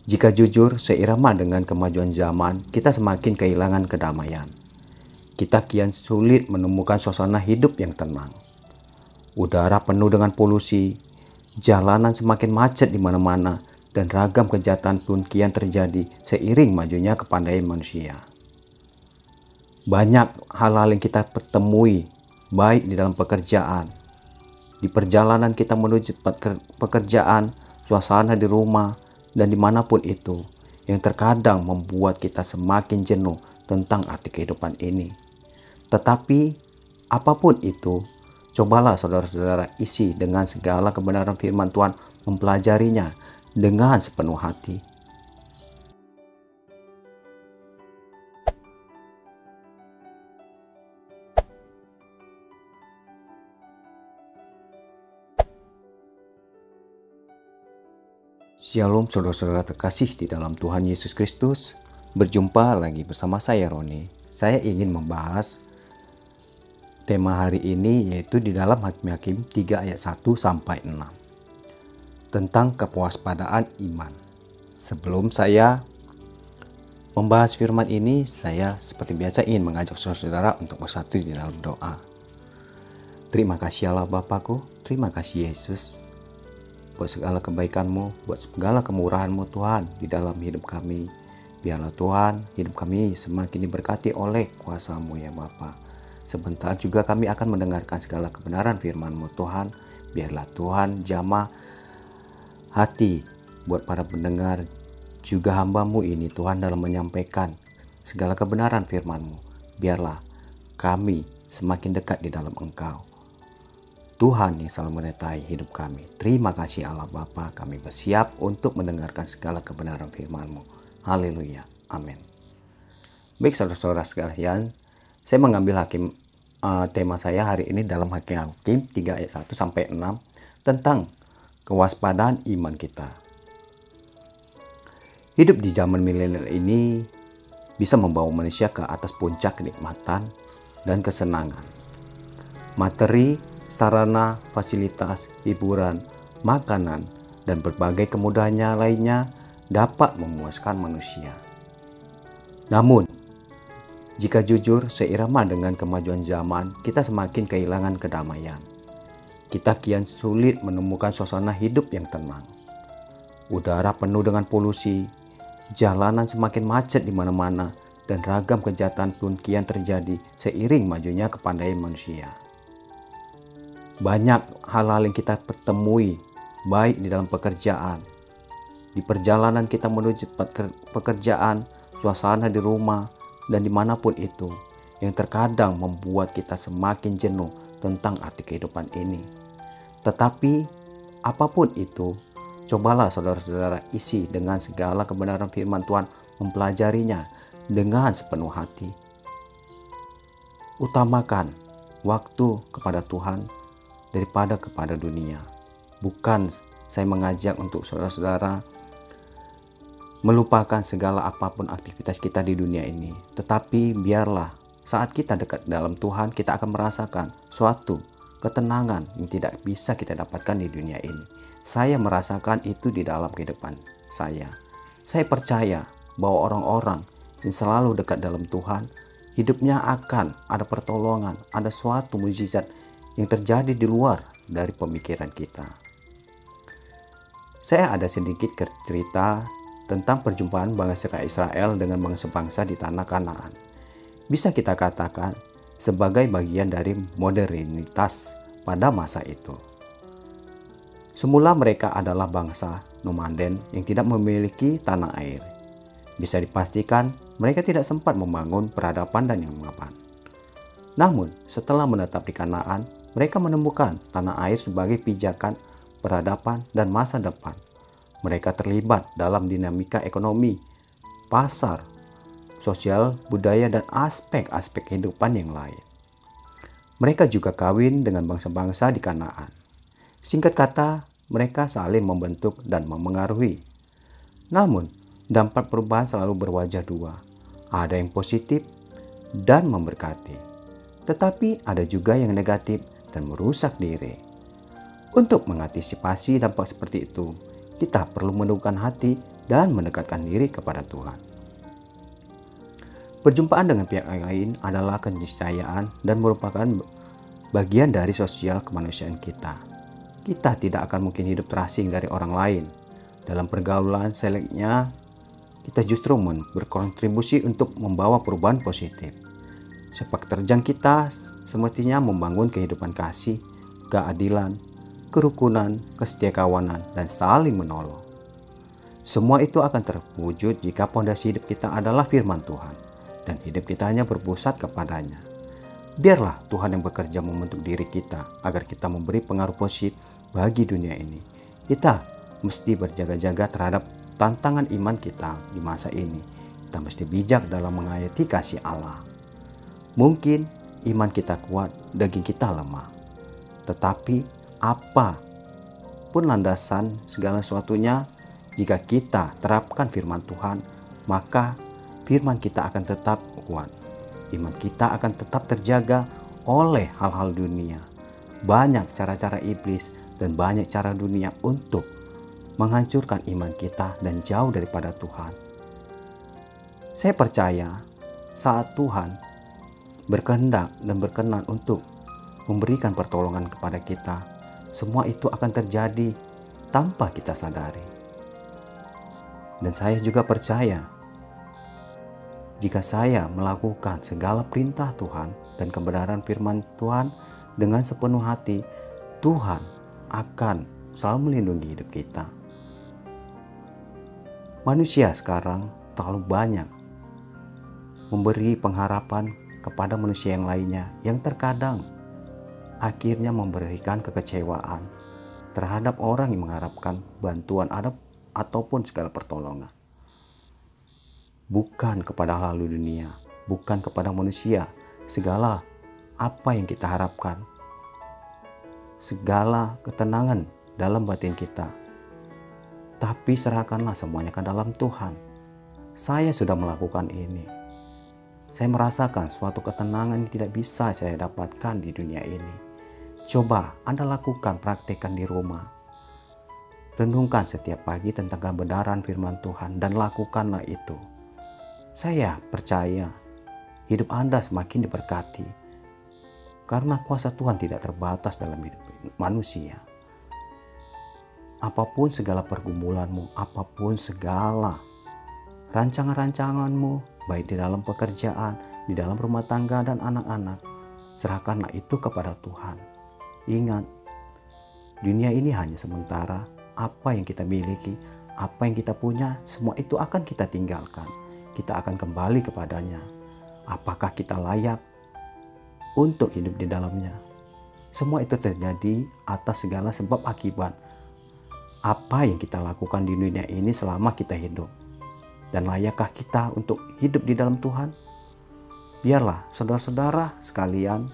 Jika jujur, seirama dengan kemajuan zaman, kita semakin kehilangan kedamaian. Kita kian sulit menemukan suasana hidup yang tenang. Udara penuh dengan polusi, jalanan semakin macet di mana-mana, dan ragam kejahatan pun kian terjadi seiring majunya kepandaian manusia. Banyak hal-hal yang kita pertemui, baik di dalam pekerjaan, di perjalanan kita menuju pekerjaan, suasana di rumah, dan dimanapun itu, yang terkadang membuat kita semakin jenuh tentang arti kehidupan ini. Tetapi, apapun itu, cobalah saudara-saudara isi dengan segala kebenaran firman Tuhan, mempelajarinya dengan sepenuh hati. Shalom saudara-saudara terkasih di dalam Tuhan Yesus Kristus. Berjumpa lagi bersama saya Roni. Saya ingin membahas tema hari ini, yaitu di dalam Hakim 3 ayat 1 sampai 6. Tentang kewaspadaan iman. Sebelum saya membahas firman ini, saya seperti biasa ingin mengajak saudara-saudara untuk bersatu di dalam doa. Terima kasih Allah Bapakku, terima kasih Yesus, buat segala kebaikan-Mu, buat segala kemurahan-Mu Tuhan di dalam hidup kami. Biarlah Tuhan, hidup kami semakin diberkati oleh kuasa-Mu ya Bapa. Sebentar juga kami akan mendengarkan segala kebenaran firman-Mu Tuhan. Biarlah Tuhan jamah hati buat para pendengar, juga hamba-Mu ini Tuhan dalam menyampaikan segala kebenaran firman-Mu. Biarlah kami semakin dekat di dalam Engkau, Tuhan yang selalu menyertai hidup kami. Terima kasih Allah Bapa, kami bersiap untuk mendengarkan segala kebenaran firman-Mu. Haleluya. Amin. Baik saudara-saudara sekalian, saya mengambil tema saya hari ini dalam Hakim 3 ayat 1 sampai 6 tentang kewaspadaan iman kita. Hidup di zaman milenial ini bisa membawa manusia ke atas puncak kenikmatan dan kesenangan. Materi, sarana, fasilitas, hiburan, makanan, dan berbagai kemudahannya lainnya dapat memuaskan manusia. Namun, jika jujur, seirama dengan kemajuan zaman, kita semakin kehilangan kedamaian. Kita kian sulit menemukan suasana hidup yang tenang. Udara penuh dengan polusi, jalanan semakin macet di mana-mana, dan ragam kejahatan pun kian terjadi seiring majunya kepandaian manusia. Banyak hal-hal yang kita pertemui, baik di dalam pekerjaan, di perjalanan kita menuju pekerjaan, suasana di rumah, dan dimanapun itu, yang terkadang membuat kita semakin jenuh tentang arti kehidupan ini. Tetapi, apapun itu, cobalah saudara-saudara isi dengan segala kebenaran firman Tuhan, mempelajarinya dengan sepenuh hati. Utamakan waktu kepada Tuhan daripada kepada dunia. Bukan saya mengajak untuk saudara-saudara melupakan segala apapun aktivitas kita di dunia ini. Tetapi biarlah saat kita dekat dalam Tuhan, kita akan merasakan suatu ketenangan yang tidak bisa kita dapatkan di dunia ini. Saya merasakan itu di dalam kehidupan saya. Saya percaya bahwa orang-orang yang selalu dekat dalam Tuhan, hidupnya akan ada pertolongan, ada suatu mukjizat yang terjadi di luar dari pemikiran kita. Saya ada sedikit cerita tentang perjumpaan bangsa Israel dengan bangsa-bangsa di tanah Kanaan. Bisa kita katakan sebagai bagian dari modernitas pada masa itu. Semula mereka adalah bangsa nomaden yang tidak memiliki tanah air. Bisa dipastikan mereka tidak sempat membangun peradaban dan yang mapan. Namun setelah menetap di Kanaan, mereka menemukan tanah air sebagai pijakan peradaban dan masa depan. Mereka terlibat dalam dinamika ekonomi, pasar, sosial, budaya, dan aspek-aspek kehidupan yang lain. Mereka juga kawin dengan bangsa-bangsa di Kanaan. Singkat kata, mereka saling membentuk dan memengaruhi. Namun, dampak perubahan selalu berwajah dua. Ada yang positif dan memberkati. Tetapi ada juga yang negatif dan merusak diri. Untuk mengantisipasi dampak seperti itu, kita perlu menundukkan hati dan mendekatkan diri kepada Tuhan. Perjumpaan dengan pihak lain adalah keniscayaan dan merupakan bagian dari sosial kemanusiaan kita. Kita tidak akan mungkin hidup terasing dari orang lain. Dalam pergaulan selanjutnya, kita justru berkontribusi untuk membawa perubahan positif. Sepak terjang kita semestinya membangun kehidupan kasih, keadilan, kerukunan, kesetiakawanan, dan saling menolong. Semua itu akan terwujud jika pondasi hidup kita adalah firman Tuhan dan hidup kita hanya berpusat kepadanya. Biarlah Tuhan yang bekerja membentuk diri kita agar kita memberi pengaruh positif bagi dunia ini. Kita mesti berjaga-jaga terhadap tantangan iman kita di masa ini. Kita mesti bijak dalam menghayati kasih Allah. Mungkin iman kita kuat, daging kita lemah. Tetapi apa pun landasan segala sesuatunya, jika kita terapkan firman Tuhan, maka firman kita akan tetap kuat. Iman kita akan tetap terjaga oleh hal-hal dunia. Banyak cara-cara iblis dan banyak cara dunia untuk menghancurkan iman kita dan jauh daripada Tuhan. Saya percaya saat Tuhan berkehendak dan berkenan untuk memberikan pertolongan kepada kita, semua itu akan terjadi tanpa kita sadari. Dan saya juga percaya jika saya melakukan segala perintah Tuhan dan kebenaran firman Tuhan dengan sepenuh hati, Tuhan akan selalu melindungi hidup kita. Manusia sekarang terlalu banyak memberi pengharapan kepada manusia yang lainnya yang terkadang akhirnya memberikan kekecewaan terhadap orang yang mengharapkan bantuan ataupun segala pertolongan. Bukan kepada lalu dunia, bukan kepada manusia, segala apa yang kita harapkan, segala ketenangan dalam batin kita. Tapi serahkanlah semuanya ke dalam Tuhan. Saya sudah melakukan ini. Saya merasakan suatu ketenangan yang tidak bisa saya dapatkan di dunia ini. Coba Anda lakukan, praktekkan di rumah. Renungkan setiap pagi tentang kebenaran firman Tuhan dan lakukanlah itu. Saya percaya hidup Anda semakin diberkati karena kuasa Tuhan tidak terbatas dalam hidup manusia. Apapun segala pergumulanmu, apapun segala rancangan-rancanganmu, baik di dalam pekerjaan, di dalam rumah tangga dan anak-anak, serahkanlah itu kepada Tuhan. Ingat, dunia ini hanya sementara. Apa yang kita miliki, apa yang kita punya, semua itu akan kita tinggalkan. Kita akan kembali kepadanya. Apakah kita layak untuk hidup di dalamnya? Semua itu terjadi atas segala sebab akibat apa yang kita lakukan di dunia ini selama kita hidup. Dan layakkah kita untuk hidup di dalam Tuhan? Biarlah saudara-saudara sekalian,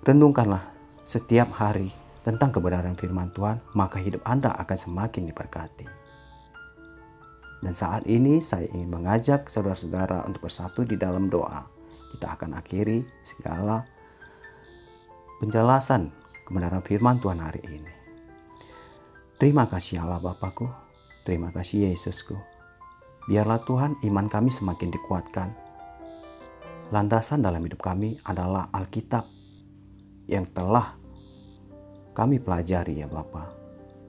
renungkanlah setiap hari tentang kebenaran firman Tuhan, maka hidup Anda akan semakin diberkati. Dan saat ini saya ingin mengajak saudara-saudara untuk bersatu di dalam doa. Kita akan akhiri segala penjelasan kebenaran firman Tuhan hari ini. Terima kasih Allah Bapakku, terima kasih Yesusku. Biarlah Tuhan iman kami semakin dikuatkan. Landasan dalam hidup kami adalah Alkitab yang telah kami pelajari ya Bapa.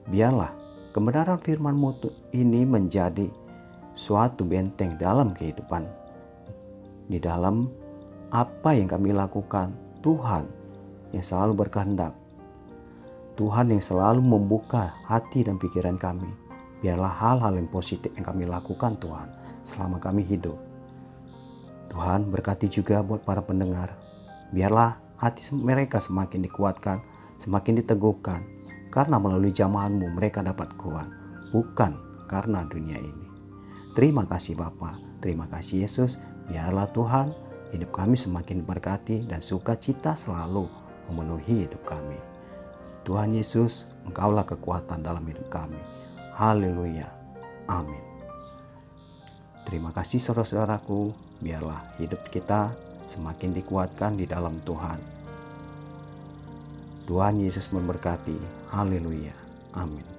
Biarlah kebenaran firman-Mu ini menjadi suatu benteng dalam kehidupan. Di dalam apa yang kami lakukan, Tuhan yang selalu berkehendak. Tuhan yang selalu membuka hati dan pikiran kami. Biarlah hal-hal yang positif yang kami lakukan Tuhan selama kami hidup. Tuhan berkati juga buat para pendengar. Biarlah hati mereka semakin dikuatkan, semakin diteguhkan. Karena melalui jamahan-Mu mereka dapat kuat. Bukan karena dunia ini. Terima kasih Bapa, terima kasih Yesus. Biarlah Tuhan hidup kami semakin diberkati dan sukacita selalu memenuhi hidup kami. Tuhan Yesus, Engkaulah kekuatan dalam hidup kami. Haleluya. Amin. Terima kasih saudara-saudaraku. Biarlah hidup kita semakin dikuatkan di dalam Tuhan. Tuhan Yesus memberkati. Haleluya. Amin.